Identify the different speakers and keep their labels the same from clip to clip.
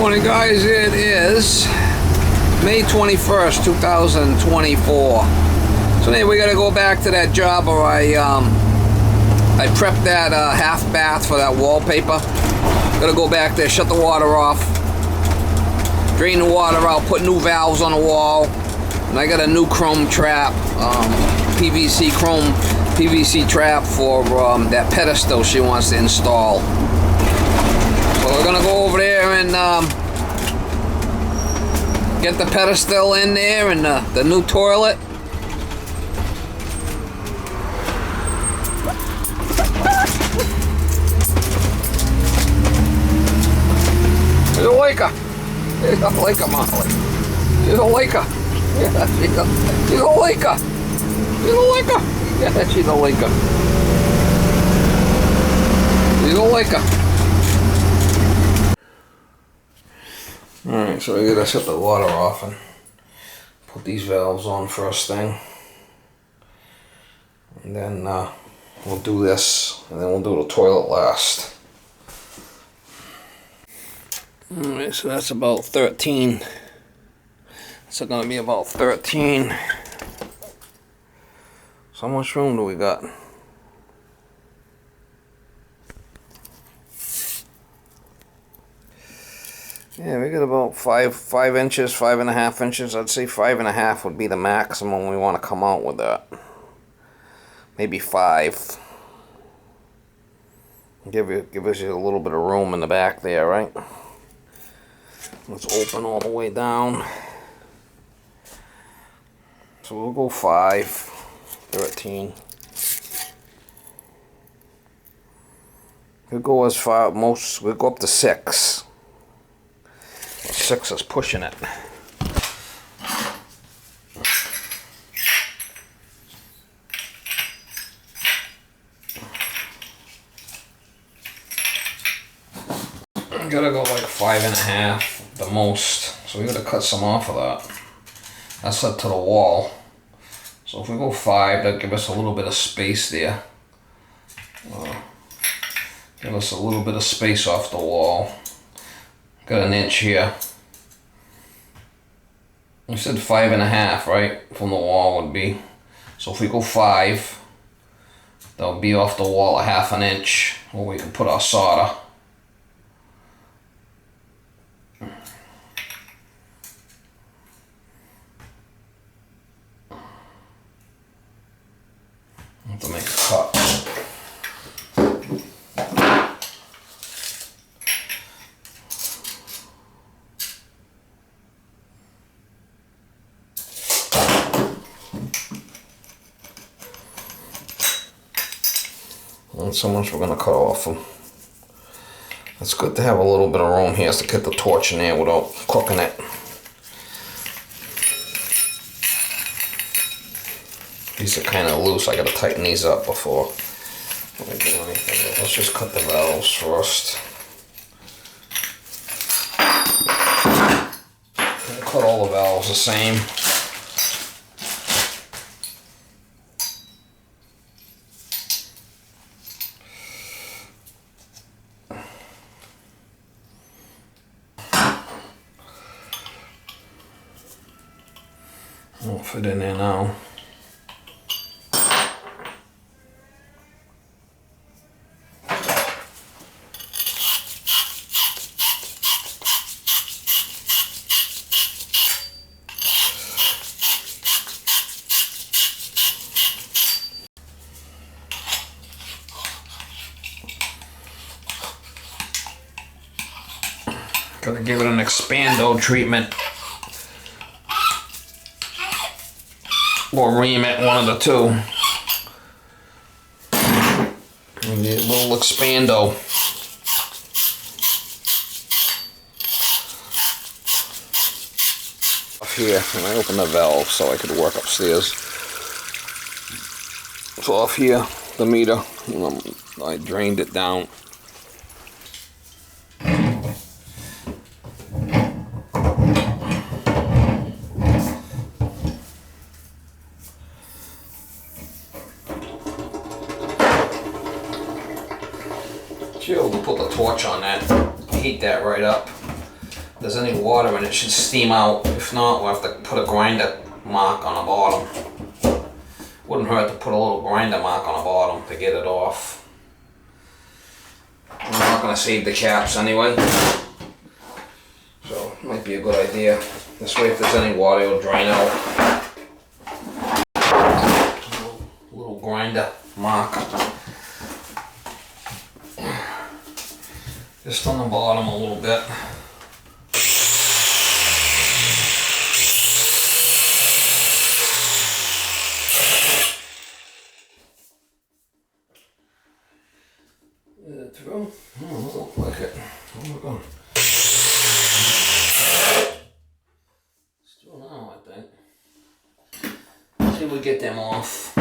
Speaker 1: Morning, guys. It is May 21st, 2024. So anyway, we gotta go back to that job where I prepped that half bath for that wallpaper. Gotta go back there, shut the water off, drain the water out, put new valves on the wall, and I got a new chrome trap, PVC chrome PVC trap for that pedestal she wants to install. So we're gonna go over there and get the pedestal in there and the new toilet. She's a Laker. She's a Laker, Molly. She's a Laker. Yeah, she's a Laker. She's a Laker. Yeah, she's a Laker. She's a Laker. Alright, so we gotta shut the water off and put these valves on first thing. And then we'll do this, and then we'll do the toilet last. Alright, so that's about 13. So gonna be about 13. So how much room do we got? Yeah, we got about 5 inches, 5.5 inches. I'd say 5.5 would be the maximum we want to come out with that. Maybe 5. Give us a little bit of room in the back there, right? Let's open all the way down. So we'll go 5, 13. We'll go as far, we'll go up to 6. 6 is pushing it. I'm gonna go like 5.5 the most. So we gotta cut some off of that. That's up to the wall. So if we go 5, that'll give us a little bit of space there. Give us a little bit of space off the wall. Got an inch here. You said 5.5, right? From the wall would be. So if we go 5, that'll be off the wall a 1/2 inch where we can put our solder. Have to make a cut. And so much we're going to cut off them. It's good to have a little bit of room here to get the torch in there without cooking it. These are kind of loose. I got to tighten these up before I do anything. Let's just cut the valves first. Cut all the valves the same. Won't fit in there now. Gotta give it an expando treatment. Or ream it, one of the two. And a little expando. Up here, and I opened the valve so I could work upstairs. So off here, the meter, I drained it down. Chill, we'll put the torch on that, heat that right up. If there's any water in it, it should steam out. If not, we'll have to put a grinder mark on the bottom. Wouldn't hurt to put a little grinder mark on the bottom to get it off. I'm not going to save the caps anyway, so it might be a good idea. This way, if there's any water, it'll drain out. A little grinder mark just on the bottom a little bit. Is it through? Oh, it doesn't look like it. Oh my God. Still now, I think. See if we get them off.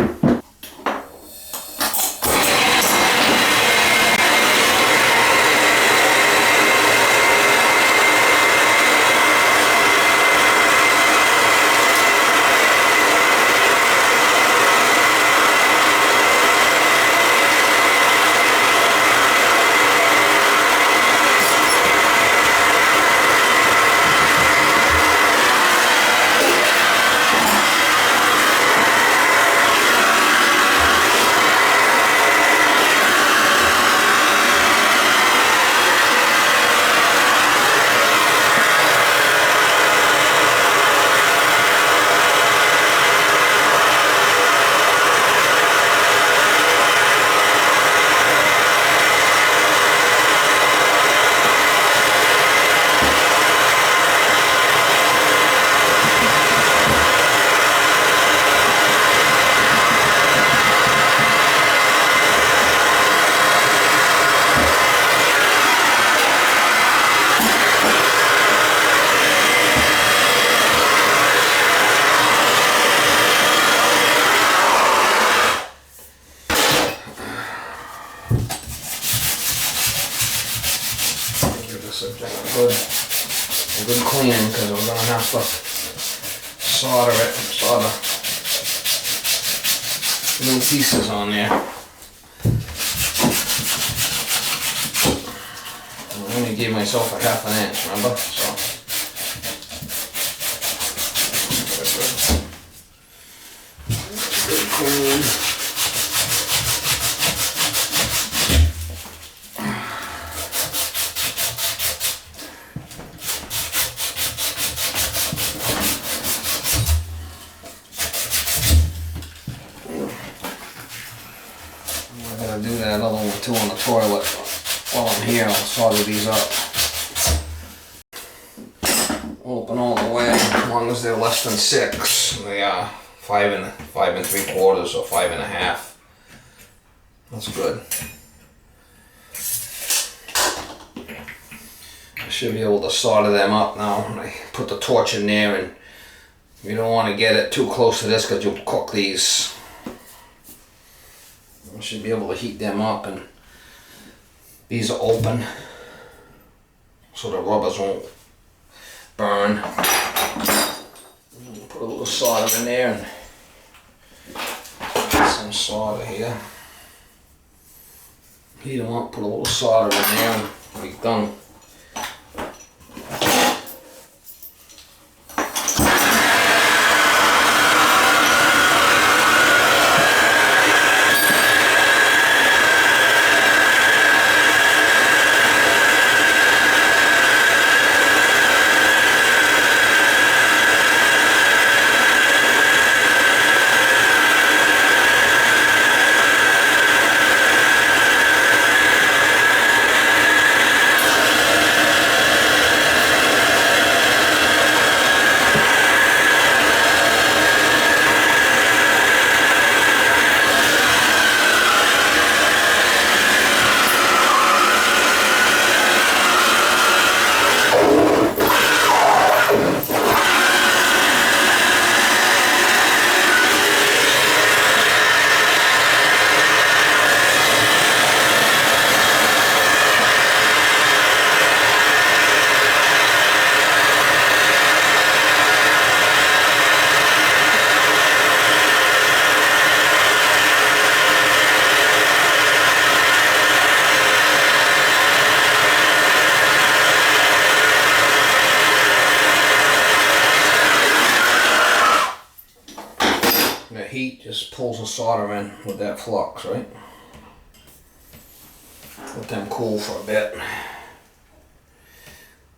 Speaker 1: A good cleaning, because we're going to have to solder it, solder little pieces on there. I only gave myself a half an inch, remember? So good clean. Do that other one too on the toilet while I'm here. I'll solder these up. Open all the way as long as they're less than 6. They are 5 and 3/4 or 5.5. That's good. I should be able to solder them up now. I put the torch in there, and you don't want to get it too close to this because you'll cook these. I should be able to heat them up, and these are open so the rubbers won't burn. Put a little solder in there and some solder here. Heat them up, put a little solder in there, and we're done. pulls the solder in with that flux, right? Let them cool for a bit.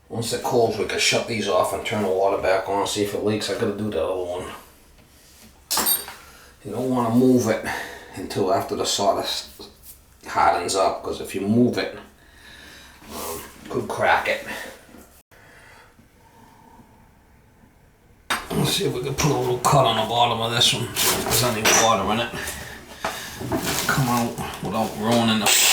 Speaker 1: Once it cools, we can shut these off and turn the water back on, see if it leaks. I gotta do the other one. You don't want to move it until after the solder hardens up, because if you move it, you could crack it. Let's see if we can put a little cut on the bottom of this one, see if there's any water in it. Come out without ruining the thing.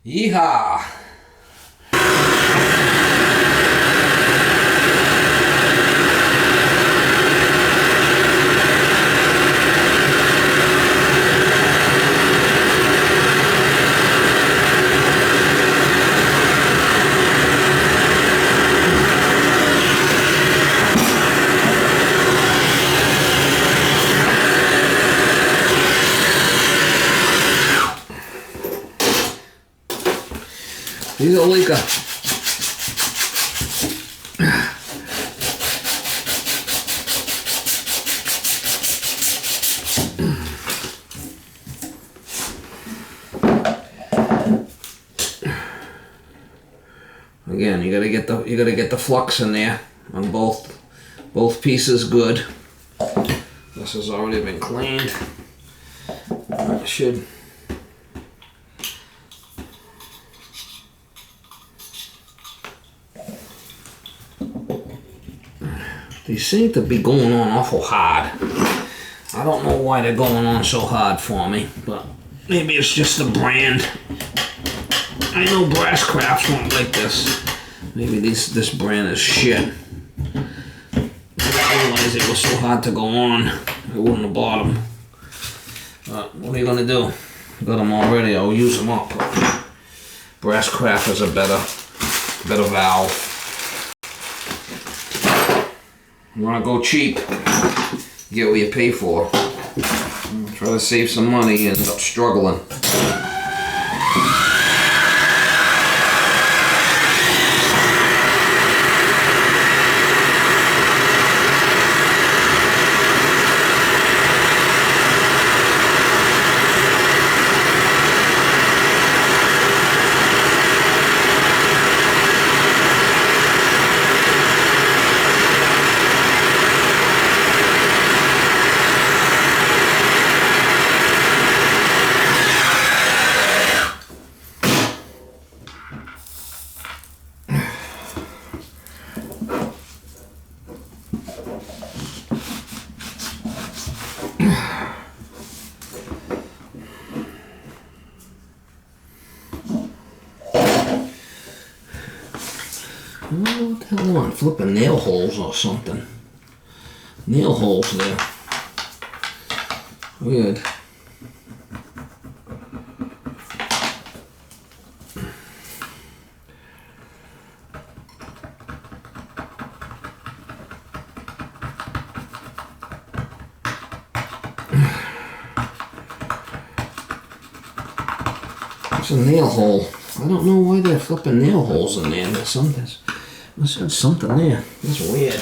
Speaker 1: Yeehaw! He's a leaker. Again, you gotta get the flux in there on both pieces good. This has already been cleaned. It should. They seem to be going on awful hard. I don't know why they're going on so hard for me, but maybe it's just the brand. I know brass crafts won't like this. Maybe this brand is shit. I didn't realize it was so hard to go on. It wasn't the bottom. What are you gonna do? Got them already. I'll use them up. Brass craft is a better valve. You want to go cheap, get what you pay for. Try to save some money and end up struggling. What the hell am I flipping nail holes or something? Nail holes there. Weird. It's a nail hole. I don't know why they're flipping nail holes in there. There's something there. That's weird.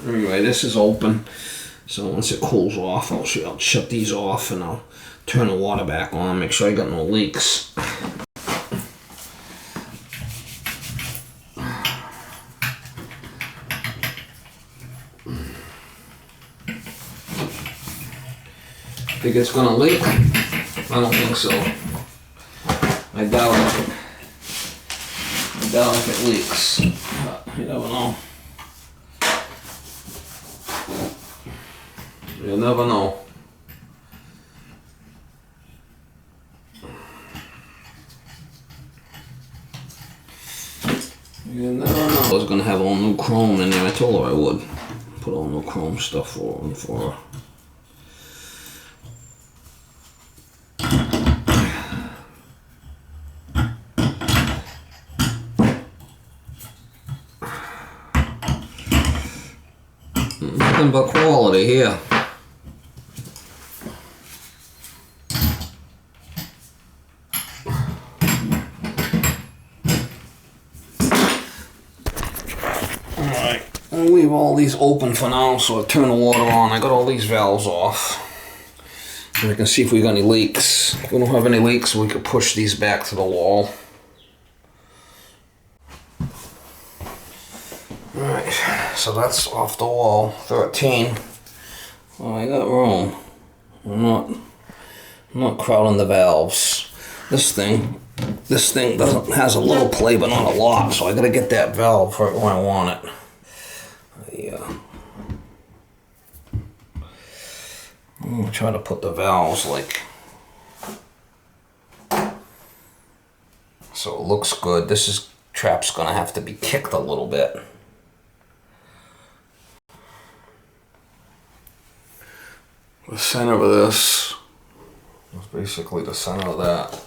Speaker 1: Anyway, this is open. So once it cools off, I'll shut these off and I'll turn the water back on. Make sure I got no leaks. Think it's gonna leak? I don't think so. I doubt it. I doubt if it leaks. But you never know. You never know. You never know. I was gonna have all new chrome in there. I told her I would put all new chrome stuff for her. Nothing but quality here. Alright, I'll leave all these open for now, so I turn the water on. I got all these valves off. And we can see if we got any leaks. If we don't have any leaks, we could push these back to the wall. Alright, so that's off the wall. 13. Oh, I got room. I'm not crowding the valves. This thing has a little play, but not a lot, so I gotta get that valve right where I want it. Yeah. I'm gonna try to put the valves like so it looks good. This trap's gonna have to be kicked a little bit. The center of this is basically the center of that.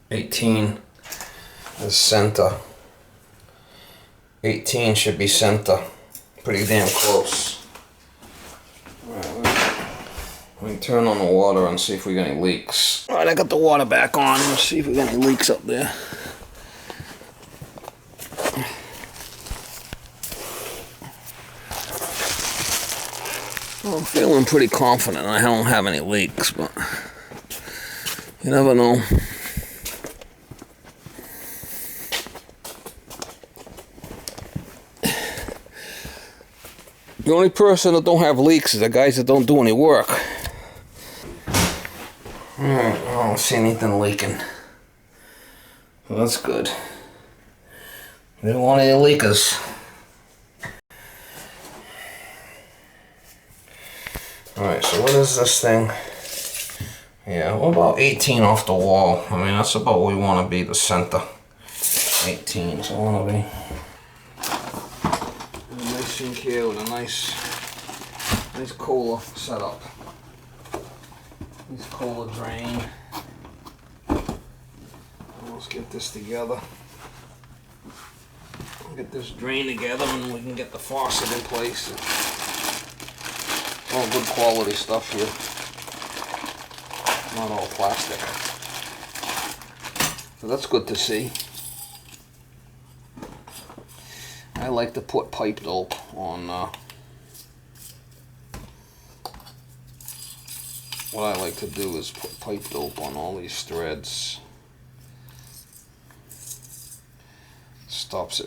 Speaker 1: 18 is center. 18 should be center. Pretty damn close. We can turn on the water and see if we got any leaks. Alright, I got the water back on. Let's see if we got any leaks up there. Well, I'm feeling pretty confident I don't have any leaks, but you never know. The only person that don't have leaks is the guys that don't do any work. Alright, I don't see anything leaking. Well, that's good. We don't want any leakers. Alright, so what is this thing? Yeah, well, about 18 off the wall. I mean, that's about where we want to be, the center. 18, so I want to be nice and here with a nice cooler setup. Nice cooler drain. Let's get this together. Get this drain together and we can get the faucet in place. All good quality stuff here. Not all plastic. So that's good to see. I like to put pipe dope on what I like to do is put pipe dope on all these threads. Helps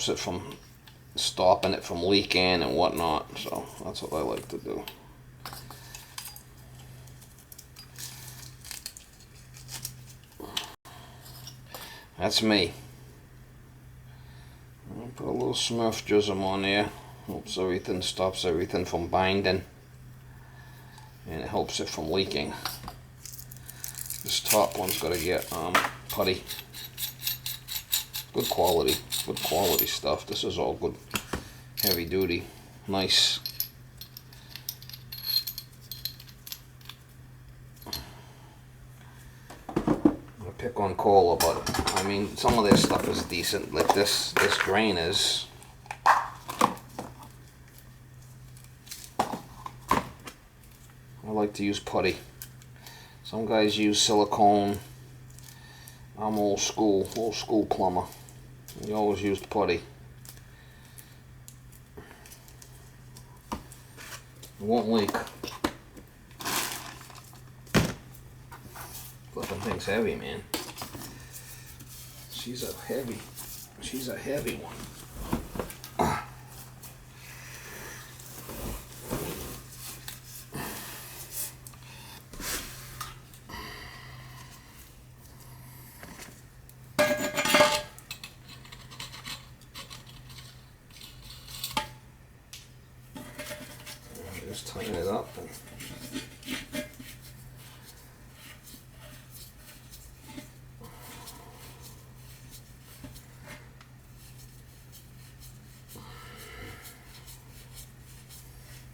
Speaker 1: it from stopping it from leaking and whatnot. So that's what I like to do. That's me. I'll put a little Smurf drizzle on there. Helps everything, stops everything from binding. And it helps it from leaking. This top one's got to get putty. Good quality stuff. This is all good, heavy duty, nice. I pick on Cola, but I mean some of their stuff is decent. Like this drain is. I like to use putty. Some guys use silicone. I'm old school plumber. We always used putty. It won't leak. Flipping thing's heavy, man. She's a heavy one. Just tighten it up.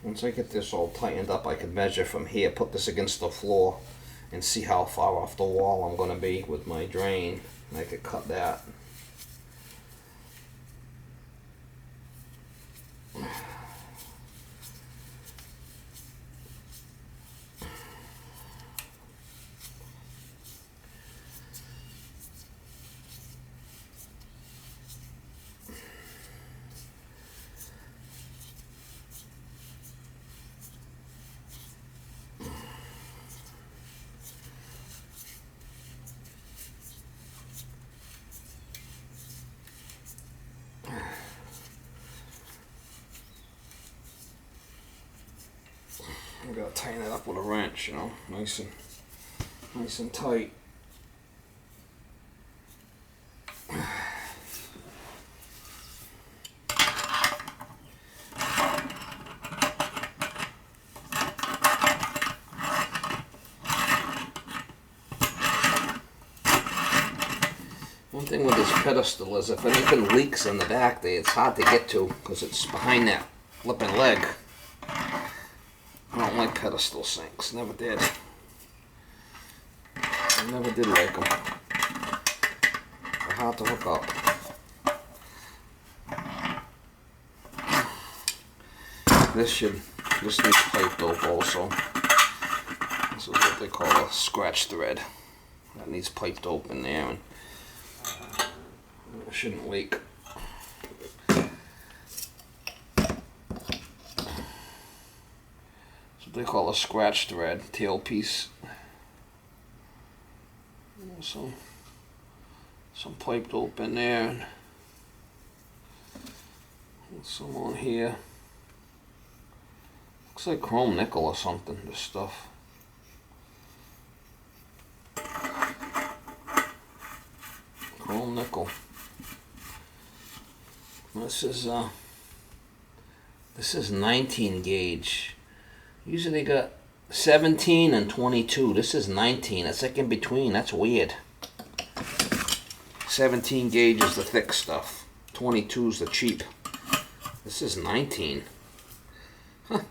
Speaker 1: Once I get this all tightened up, I can measure from here, put this against the floor, and see how far off the wall I'm going to be with my drain. And I could cut that. I gotta tighten it up with a wrench, you know, nice and tight. One thing with this pedestal is if anything leaks in the back there, it's hard to get to because it's behind that flipping leg. I don't like pedestal sinks, never did. I never did like them. They're hard to hook up. This needs pipe dope also. This is what they call a scratch thread. That needs pipe dope in there, and it shouldn't leak. That's what they call a scratch thread, tailpiece. Some pipe dope in there, and some on here. Looks like chrome nickel or something, this stuff. Chrome nickel. This is 19 gauge. Usually they got 17 and 22. This is 19. It's like in between. That's weird. 17 gauge is the thick stuff. 22 is the cheap. This is 19. Huh.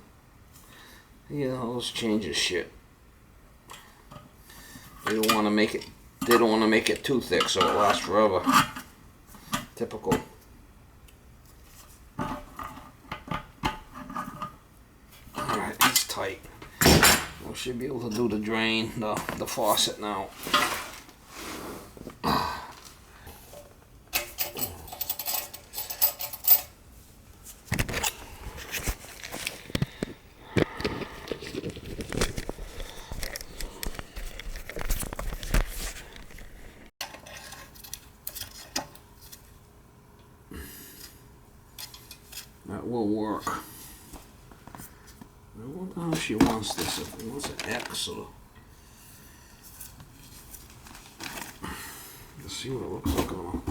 Speaker 1: Yeah, all those changes shit. They don't want to make it. They don't want to make it too thick so it lasts forever. Typical. Alright, it's tight. We should be able to do the drain, the faucet now. That will work. I wonder how she wants this. If she wants an X or... Let's see what it looks like on.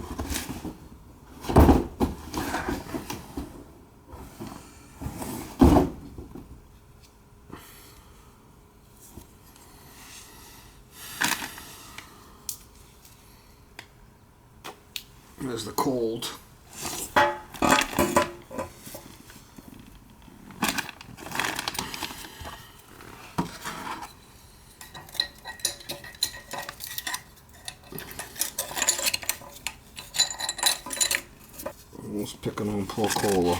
Speaker 1: There's the cold. Almost picking on poor cola.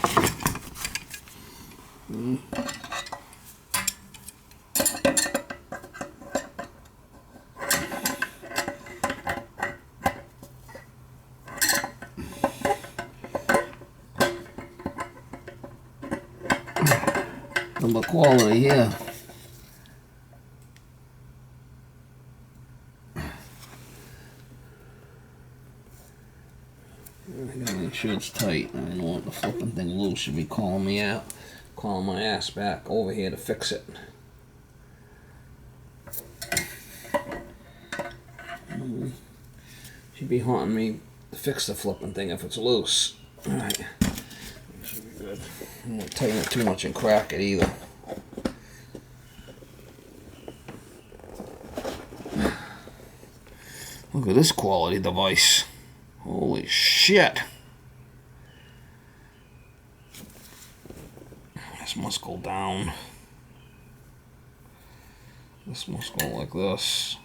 Speaker 1: Number quality here. I gotta make sure it's tight. I don't want the flipping thing loose. Should be calling me out, calling my ass back over here to fix it. She'd be haunting me to fix the flipping thing if it's loose. Alright. Should be good. I don't want to tighten it too much and crack it either. Look at this quality device. Holy shit. This must go down. This must go like this.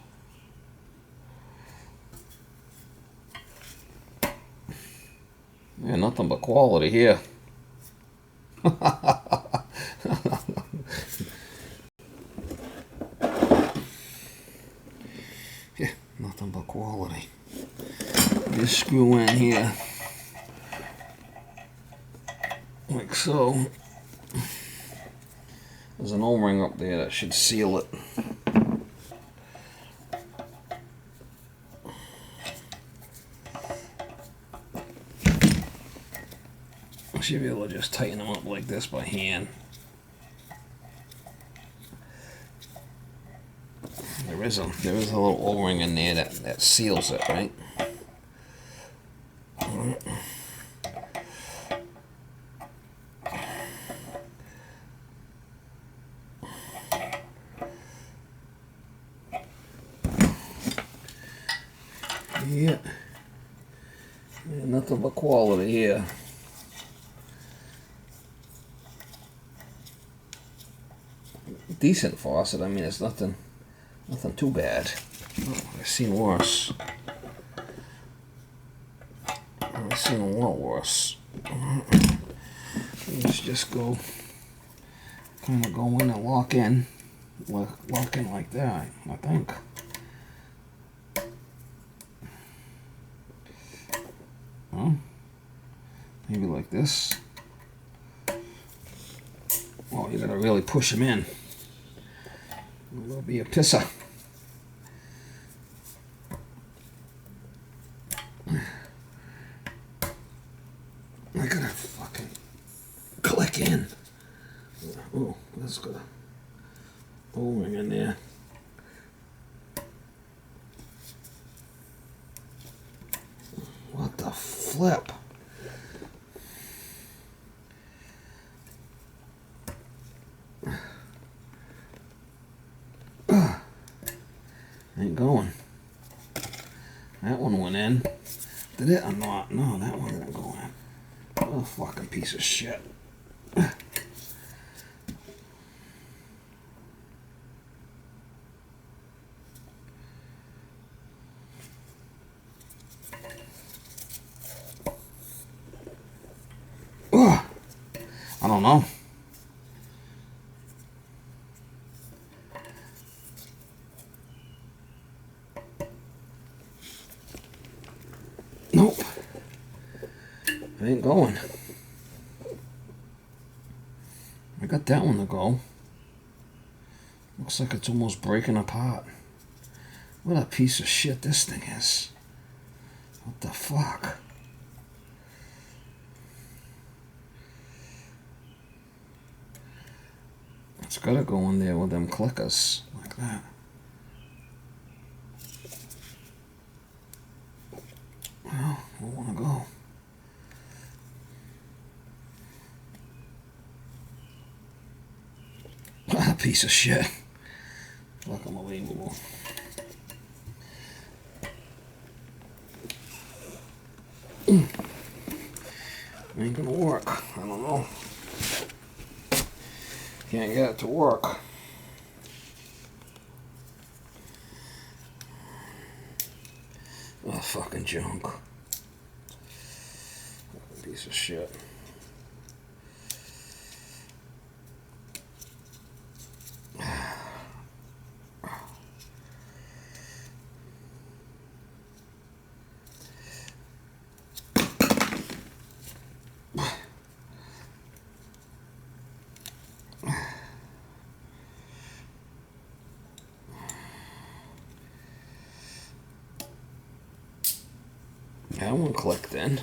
Speaker 1: Yeah, nothing but quality here. Yeah, nothing but quality. Just screw in here. Like so. There's an O-ring up there that should seal it. I should be able to just tighten them up like this by hand. There is a little O-ring in there that seals it, right? Yeah. Nothing but quality here. Decent faucet. I mean, it's nothing too bad. Oh, I've seen worse. I've seen a lot worse. Let's just go, kind of go in and lock in like that, I think. Well, maybe like this. Oh, you gotta really push them in. It'll be a pisser. I gotta fucking click in. Oh, that's got a O-ring in there. What the flip? Ain't going. That one went in. Did it or not? No, that one didn't go in. What a fucking piece of shit. I don't know. Nope. It ain't going. I got that one to go. Looks like it's almost breaking apart. What a piece of shit this thing is. What the fuck? It's gotta go in there with them clickers like that. Well, we wanna go. What a piece of shit. Fucking unbelievable. Ain't gonna work. I don't know. Can't get it to work. Oh, fucking junk. Piece of shit. That one clicked in.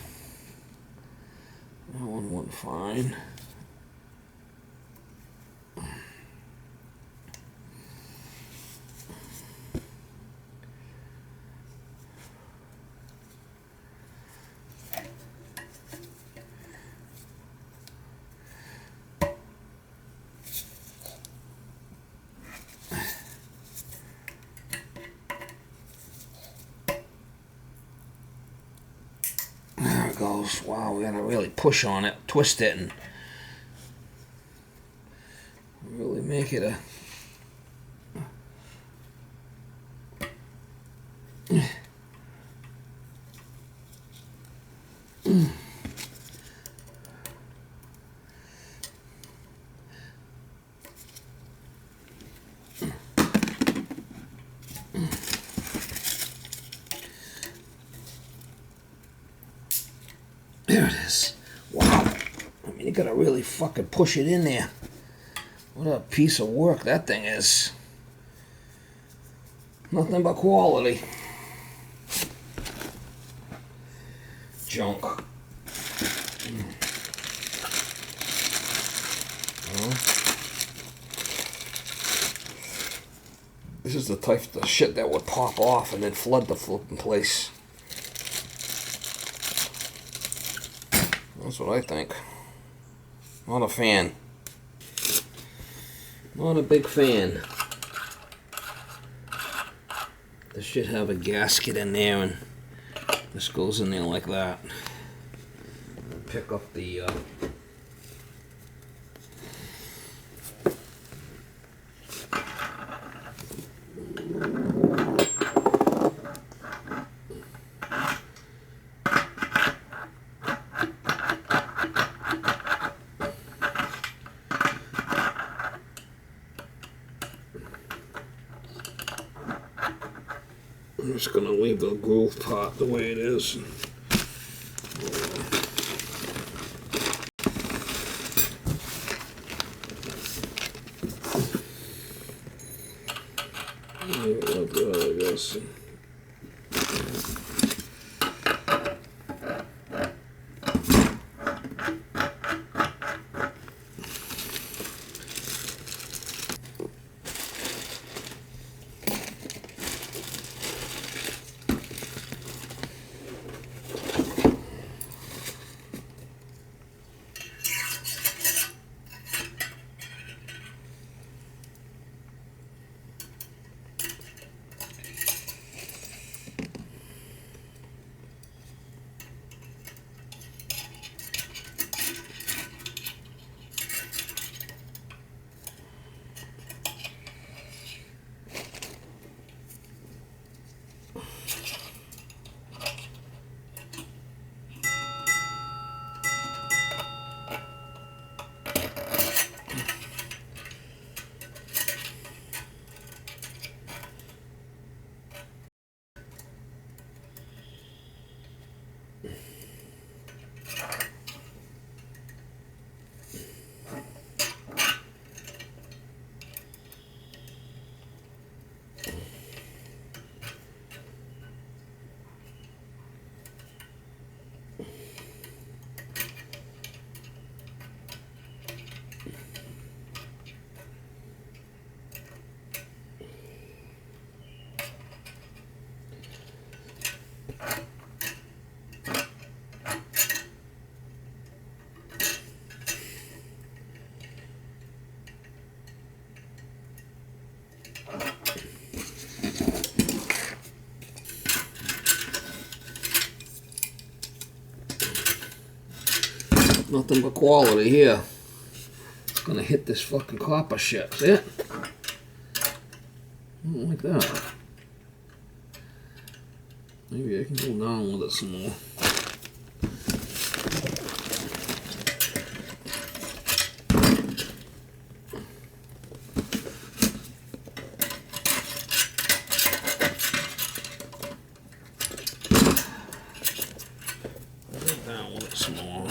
Speaker 1: That one went fine. There it goes. Wow, we gotta really push on it, twist it, and really make it a... There it is. Wow. I mean, you gotta really fucking push it in there. What a piece of work that thing is. Nothing but quality. Junk. This is the type of shit that would pop off and then flood the flipping place. That's what I think. Not a fan. Not a big fan. This should have a gasket in there, and this goes in there like that. Pick up the I'm just gonna leave the groove part the way it is. Like that, I guess. Nothing but quality here. It's gonna hit this fucking copper shit. See it? I don't like that. Maybe I can go down with it some more. Go down with it some more.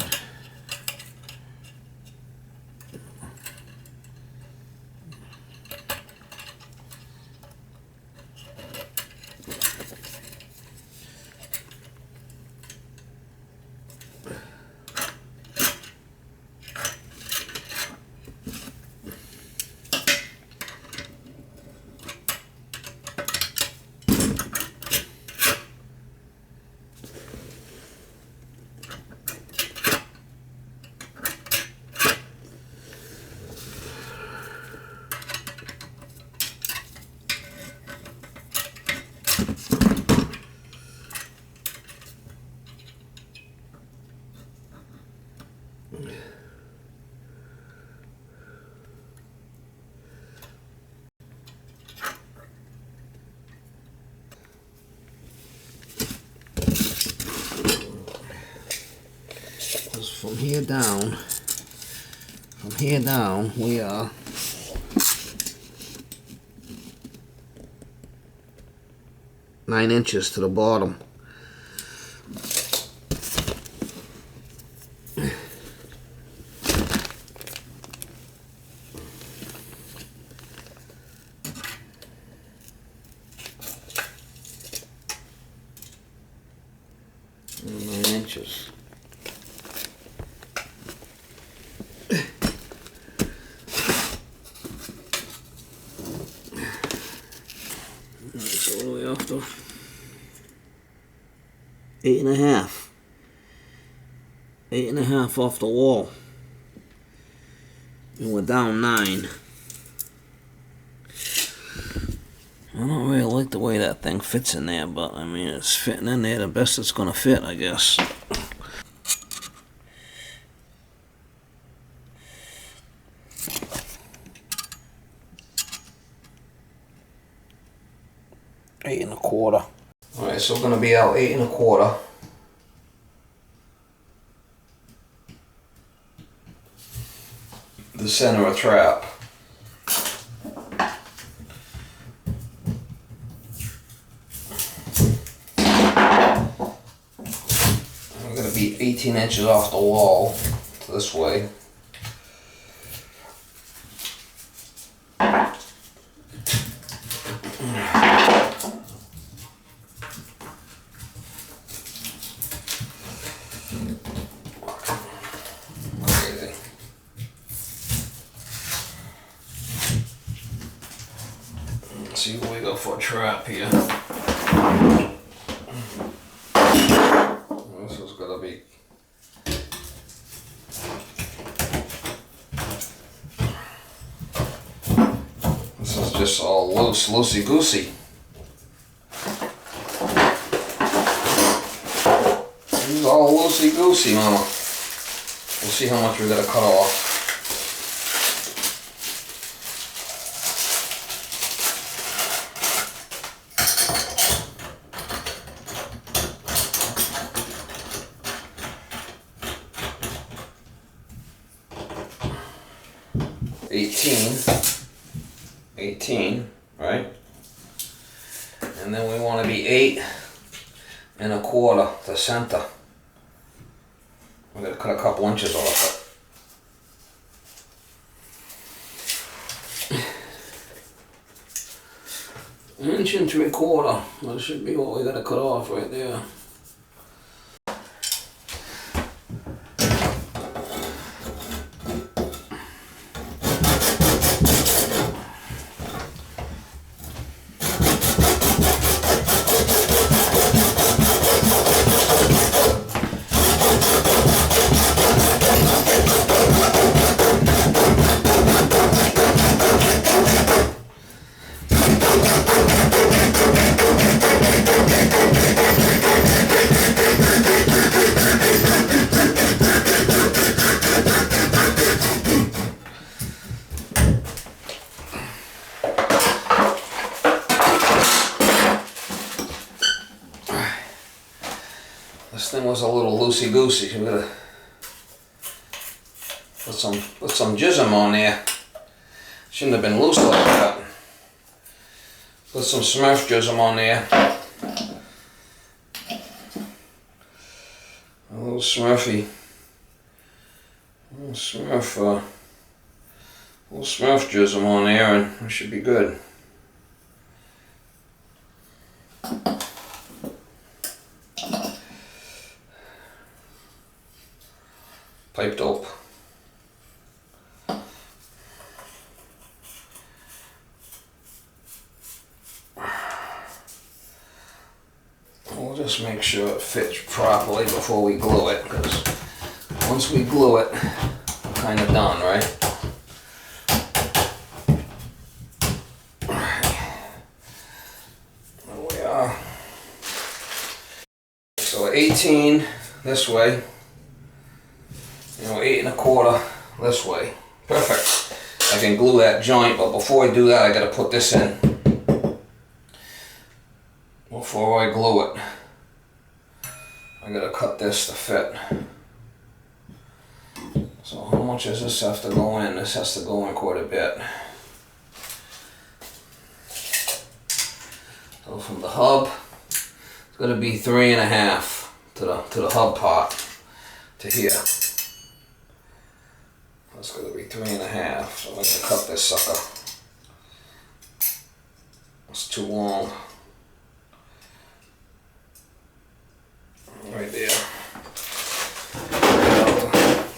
Speaker 1: From here down, we are 9 inches to the bottom. the 8.5. 8.5 off the wall. And we're down 9. I don't really like the way that thing fits in there, but I mean, it's fitting in there the best it's gonna fit, I guess. Eight and a quarter. Alright, so we're gonna be out 8 1/4. The center of trap. We're gonna be 18 inches off the wall to this way. Let's see what we go for a trap here. This is gonna be just all loosey goosey. This is all loosey goosey, mama. We'll see how much we're gonna cut off. $18, right? And then we want to be 8 1/4 to center. We're going to cut a couple inches off it. 1 3/4. That should be what we're going to cut off right there. This thing was a little loosey goosey. I'm gonna put some jism on there. Shouldn't have been loose like that. Put some Smurf jism on there. A little Smurfy. A little Smurf jism on there, and it should be good. Pipe dope. We'll just make sure it fits properly before we glue it, because once we glue it, we're kind of done, right? There we are. So 18 this way. 8 1/4 this way. Perfect. I can glue that joint, but before I do that, I gotta put this in. Before I glue it, I gotta cut this to fit. So how much does this have to go in? This has to go in quite a bit. So from the hub, it's gonna be 3 1/2 to the hub part to here. That's going to be 3 1/2, so I'm going to cut this sucker. It's too long. Right there.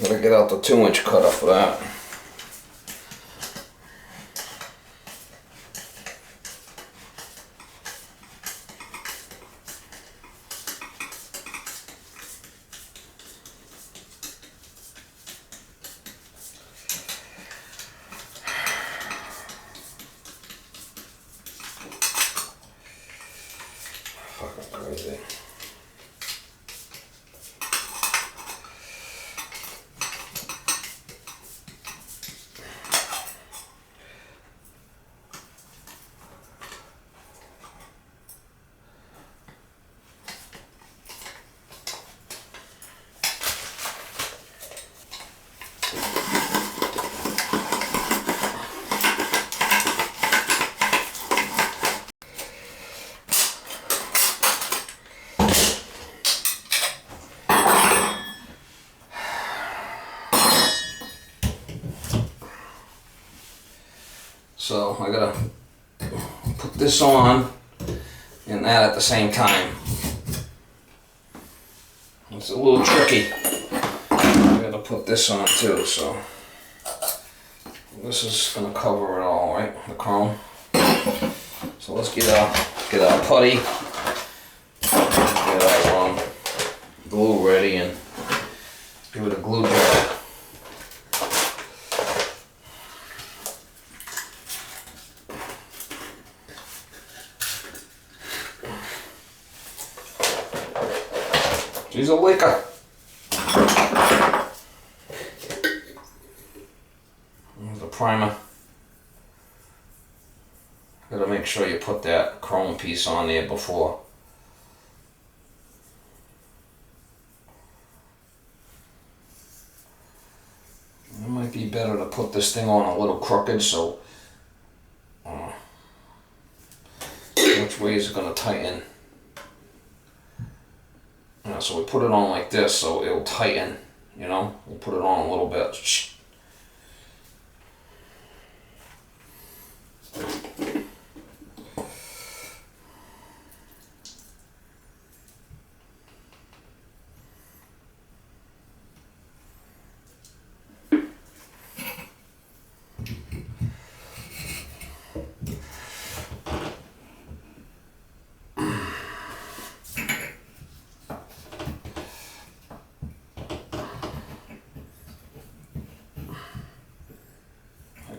Speaker 1: Gotta get out the 2-inch cutter for that. So I gotta put this on and that at the same time. It's a little tricky. I gotta put this on too, so this is gonna cover it all, right? The chrome. So let's get our putty, get our glue ready, and give it a glue job. She's a licker. There's the primer. Gotta make sure you put that chrome piece on there before. It might be better to put this thing on a little crooked, so which way is it gonna tighten? Yeah, so we put it on like this so it'll tighten, you know? We'll put it on a little bit.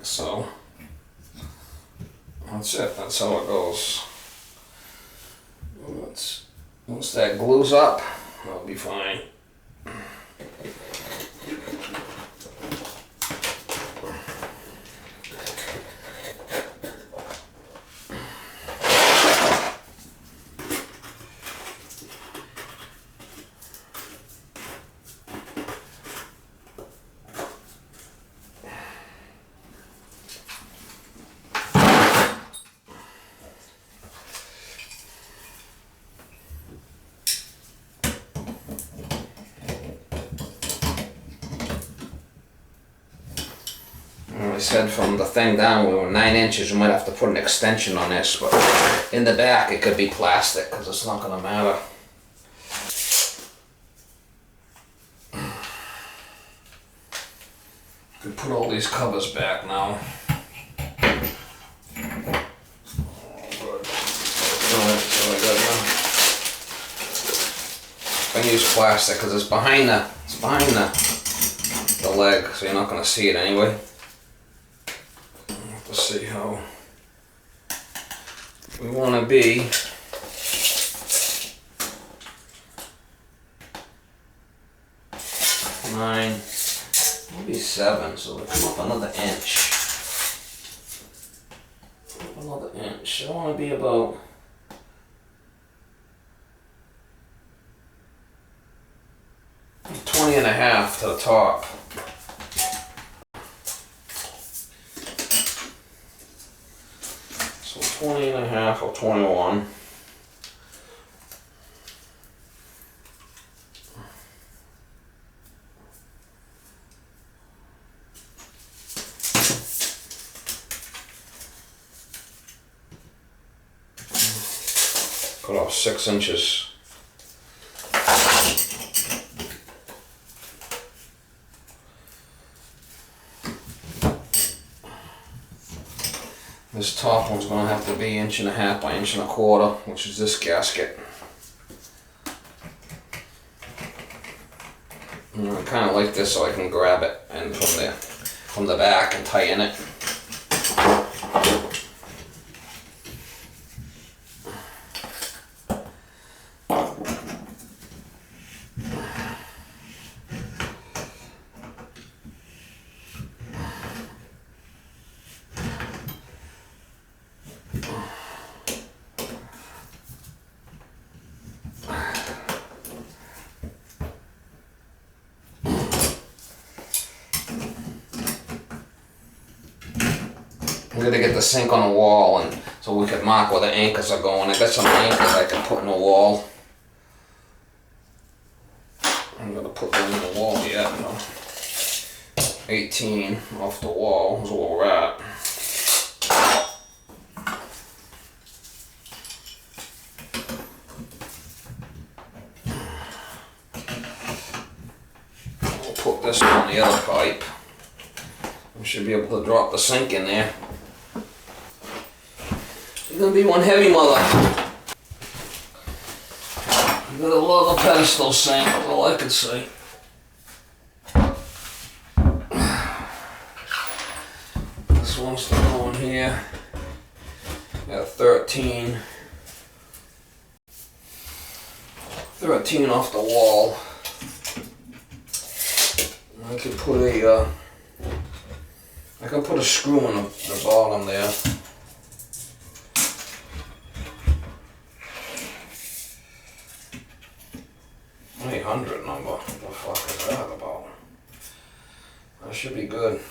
Speaker 1: So that's it. That's how it goes. Once that glues up, that'll be fine. I said from the thing down we were 9 inches. We might have to put an extension on this, but in the back it could be plastic because it's not going to matter. Could put all these covers back now. I can use plastic because it's behind the leg, so you're not going to see it anyway. Let's see how we want to be. Nine, maybe 7, so we'll come up another inch. Another inch. I want to be about 20.5 to the top. So 20.5 or 21. Cut off 6 inches. This top one's going to have to be 1.5 by 1.25 inches, which is this gasket. And I kind of like this so I can grab it and from the back and tighten it. I'm gonna get the sink on the wall, and so we could mark where the anchors are going. I got some anchors I can put in the wall. I'm gonna put them in the wall here. 18 off the wall is where we're at. pipe. We should be able to drop the sink in there. It's gonna be one heavy mother. You gotta love a pedestal sink, that's all I can say. This one's to go in here. Got 13 off the wall. I could put a screw in the bottom there. $800 number. What the fuck is that about? That should be good.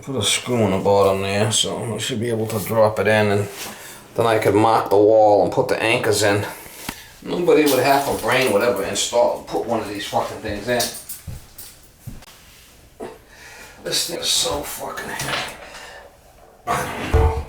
Speaker 1: Put a screw in the bottom there, so I should be able to drop it in, and then I could mark the wall and put the anchors in. Nobody would have a brain would ever put one of these fucking things in. This thing is so fucking heavy. I don't know.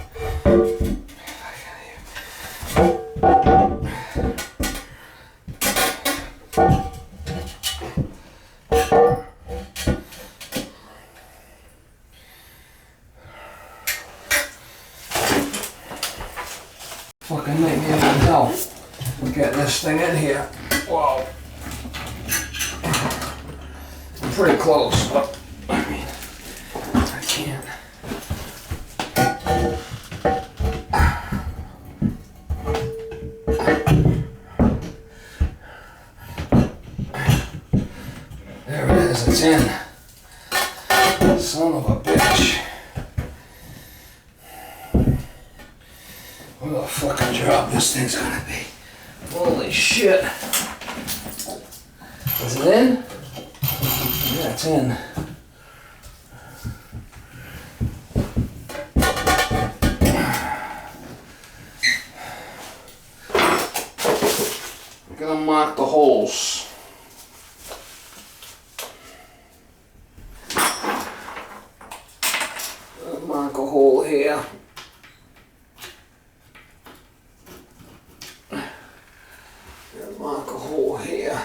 Speaker 1: Fucking make me able to tell. Getting this thing in here. Whoa. I'm pretty close, but I mean, I can't. There it is, it's in. Son of a bitch. What a fucking job this thing's gonna be. Holy shit. Is it in? Yeah, it's in. I'm gonna mark the holes. Mark a hole here. Mark a hole here.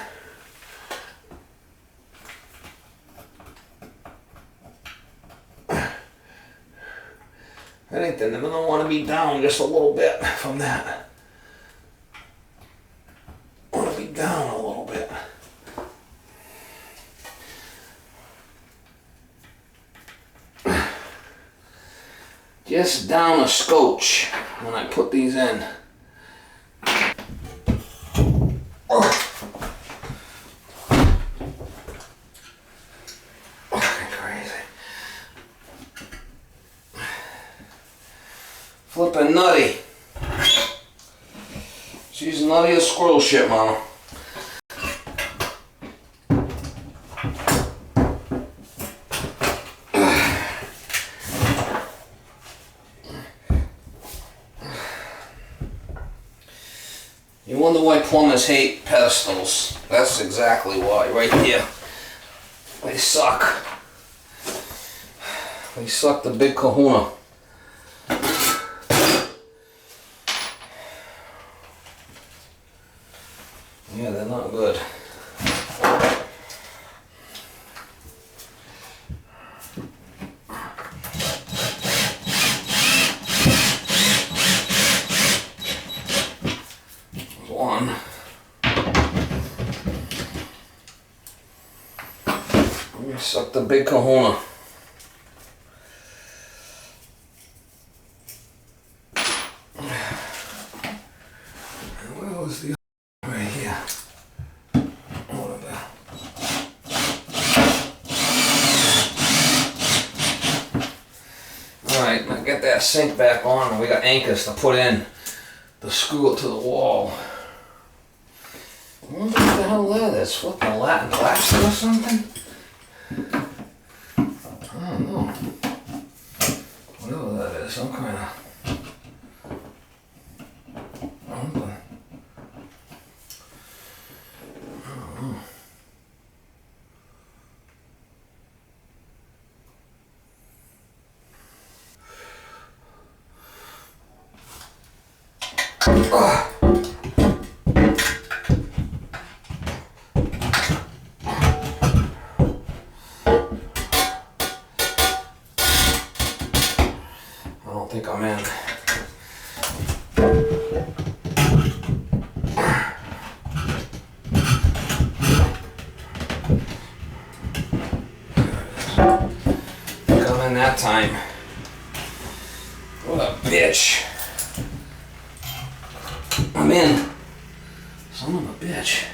Speaker 1: I think they're gonna want to be down just a little bit from that. Want to be down a little bit. Just down a scotch when I put these in. Flippin' nutty. She's nutty as squirrel shit, mama. You wonder why plumbers hate pedestals. That's exactly why, right here. They suck. They suck the big kahuna. Yeah, they're not good. One. Suck the big kahuna. Where was the right here? Alright, now get that sink back on, and we got anchors to put in to screw it to the wall. I wonder what the hell that is. What, the Latin plaster or something? I don't know. Whatever that is, some kind of... I don't think I'm in. Come in that time. What a bitch. I'm in. Son of a bitch.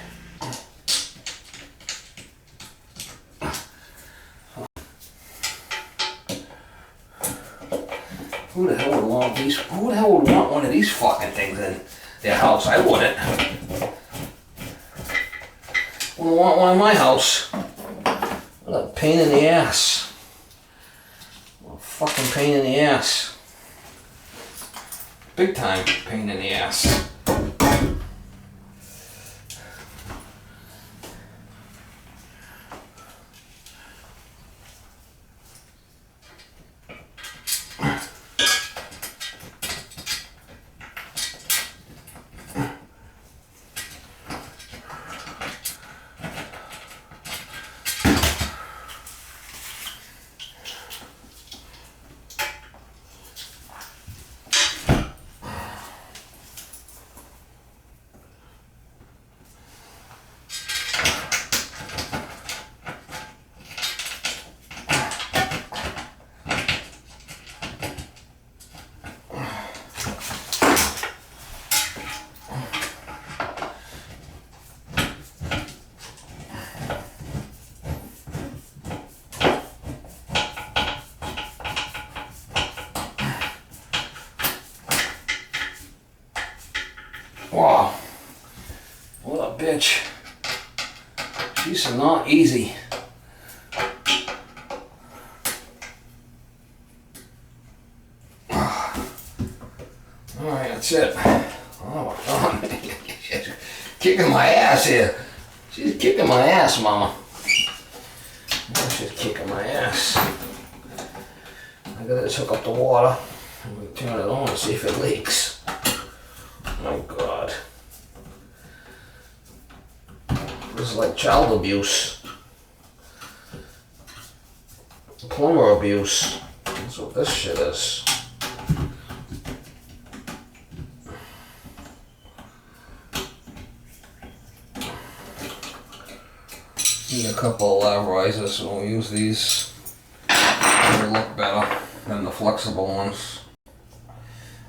Speaker 1: Who the hell would want these? Who the hell would want one of these fucking things in their house? I wouldn't. Wouldn't want one in my house. What a pain in the ass. What a fucking pain in the ass. Big time pain in the ass. Wow, what a bitch. She's not easy. Alright, that's it. Oh my God. She's kicking my ass here. She's kicking my ass, mama. She's kicking my ass. I gotta just hook up the water. I'm gonna turn it on and see if it leaks. My God. This is like child abuse. Plumber abuse. That's what this shit is. Need a couple of lav risers, so we'll use these. They look better than the flexible ones.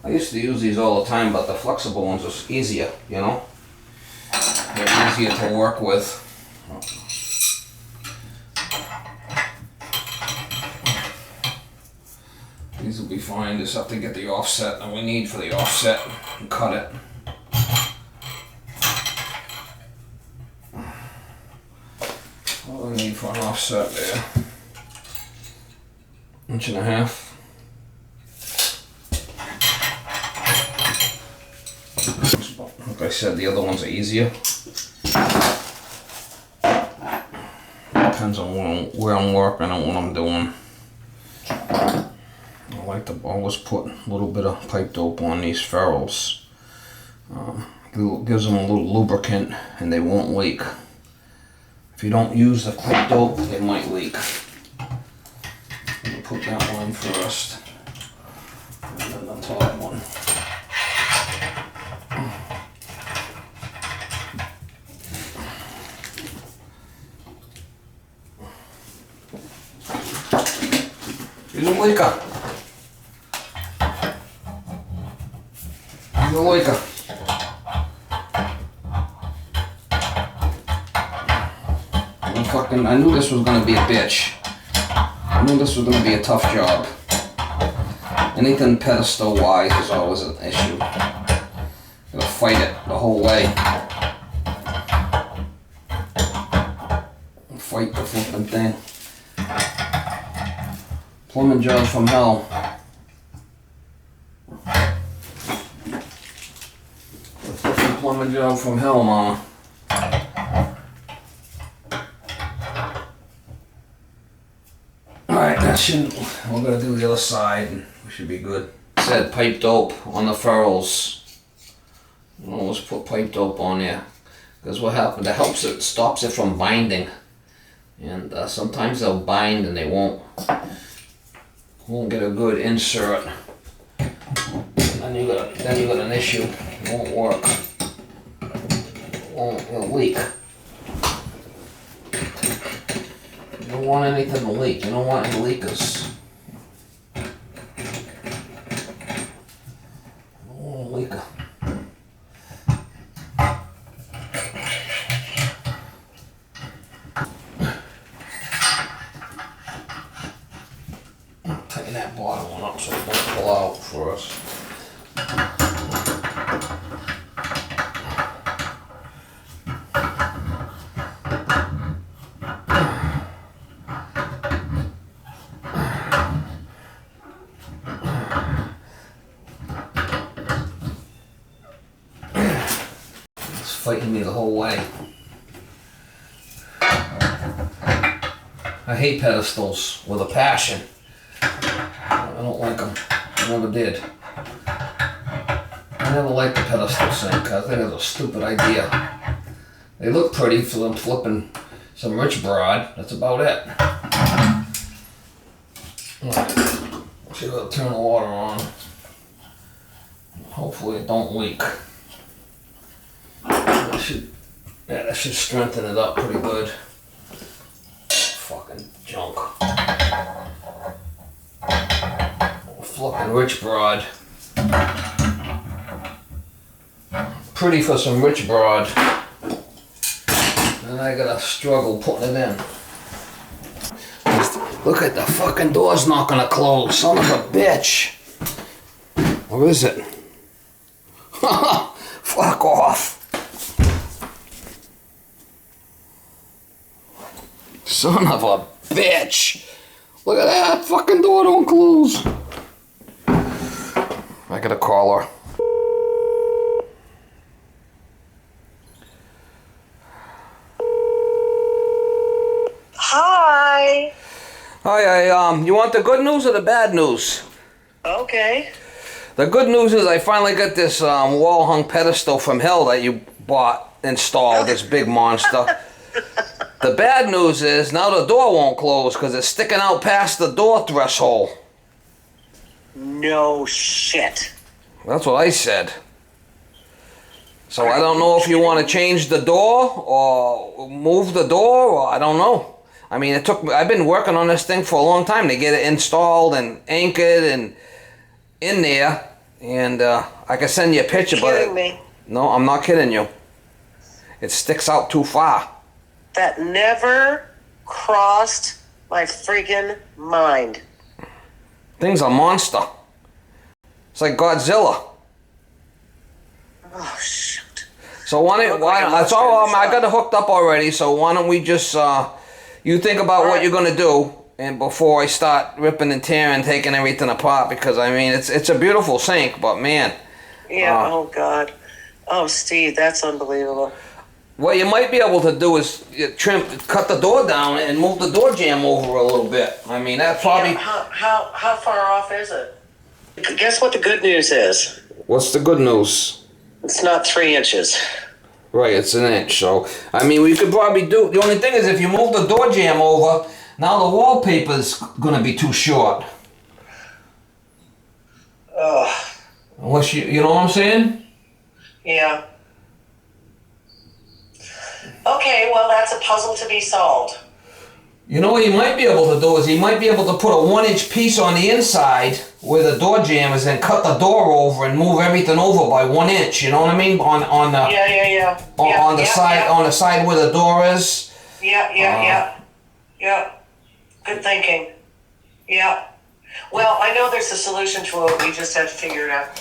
Speaker 1: I used to use these all the time, but the flexible ones was easier, you know? They're easier to work with. These will be fine, just have to get the offset that we need for the offset and cut it. What do I need for an offset there? 1.5 inches. Like I said, the other ones are easier. Depends on where I'm working and what I'm doing. I like to always put a little bit of pipe dope on these ferrules. Gives them a little lubricant and they won't leak. If you don't use the pipe dope, they might leak. I'm gonna put that one in first. And then the top one. Here's a leaker. Here's a leaker. I knew this was going to be a bitch. I knew this was going to be a tough job. Anything pedestal wise is always an issue. Gotta fight it the whole way. Fight the flipping thing. Plumbing job from hell. Plumbing job from hell, Mama. Alright, that should, we're gonna do the other side and we should be good. Said pipe dope on the ferrules. Always put pipe dope on there. Because what happened, it helps it, stops it from binding. And sometimes they'll bind and they won't get a good insert. Then you got an issue. It won't work. It'll leak. You don't want anything to leak. You don't want any leakers. You don't want a leaker. Tighten that bottom one up so it won't pull out for us. Fighting me the whole way. I hate pedestals with a passion. I don't like them. I never did. I never liked the pedestal sink. I think it's a stupid idea. They look pretty for them flipping some rich broad. That's about it. Alright. See if I'll turn the water on. Hopefully it don't leak. That should strengthen it up pretty good. Fucking junk. Fucking rich broad. Pretty for some rich broad. And I gotta struggle putting it in. Look at the fucking door's not gonna close. Son of a bitch. Or is it? Fuck off. Son of a bitch. Look at that. Fucking door don't close. I gotta call her.
Speaker 2: Hi.
Speaker 1: Hi, you want the good news or the bad news?
Speaker 2: Okay.
Speaker 1: The good news is I finally got this wall hung pedestal from hell that you bought installed, this big monster. The bad news is now the door won't close because it's sticking out past the door threshold.
Speaker 2: No shit.
Speaker 1: That's what I said. So I don't know if you want to change the door or move the door, or I don't know. I mean, I've been working on this thing for a long time to get it installed and anchored and in there, and I can send you a picture.
Speaker 2: You're kidding me.
Speaker 1: No, I'm not kidding you. It sticks out too far.
Speaker 2: That never crossed my freaking mind.
Speaker 1: Thing's a monster. It's like Godzilla.
Speaker 2: Oh shoot.
Speaker 1: So why that's all. I got it hooked up already. So why don't we just you think about what you're gonna do, and before I start ripping and tearing, taking everything apart, because I mean it's a beautiful sink, but man.
Speaker 2: Yeah. Oh God. Oh Steve, that's unbelievable.
Speaker 1: What you might be able to do is cut the door down and move the door jamb over a little bit. I mean, that probably.
Speaker 2: Yeah, how far off is it? Guess what the good news is?
Speaker 1: What's the good news?
Speaker 2: It's not 3 inches.
Speaker 1: Right, it's an inch. So I mean, we could probably do. The only thing is, if you move the door jamb over, now the wallpaper's gonna be too short.
Speaker 2: Ugh.
Speaker 1: Unless you know what I'm saying?
Speaker 2: Yeah. Okay, well, that's a puzzle to be solved.
Speaker 1: You know what he might be able to do is he might be able to put a 1-inch piece on the inside where the door jamb is, and cut the door over and move everything over by 1 inch. You know what I mean? On the on the side where the door is.
Speaker 2: Yeah. Good thinking. Yeah. Well, I know there's a solution to it. We just have to figure it out.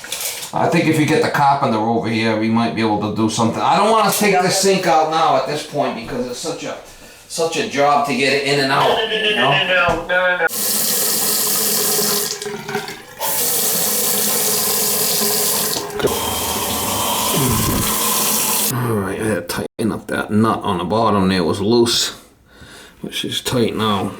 Speaker 1: I think if you get the carpenter over here, we might be able to do something. I don't want to take the sink out now at this point because it's such a job to get it in and out.
Speaker 2: No.
Speaker 1: Alright, I had to tighten up that nut on the bottom there, it was loose, which is tight now.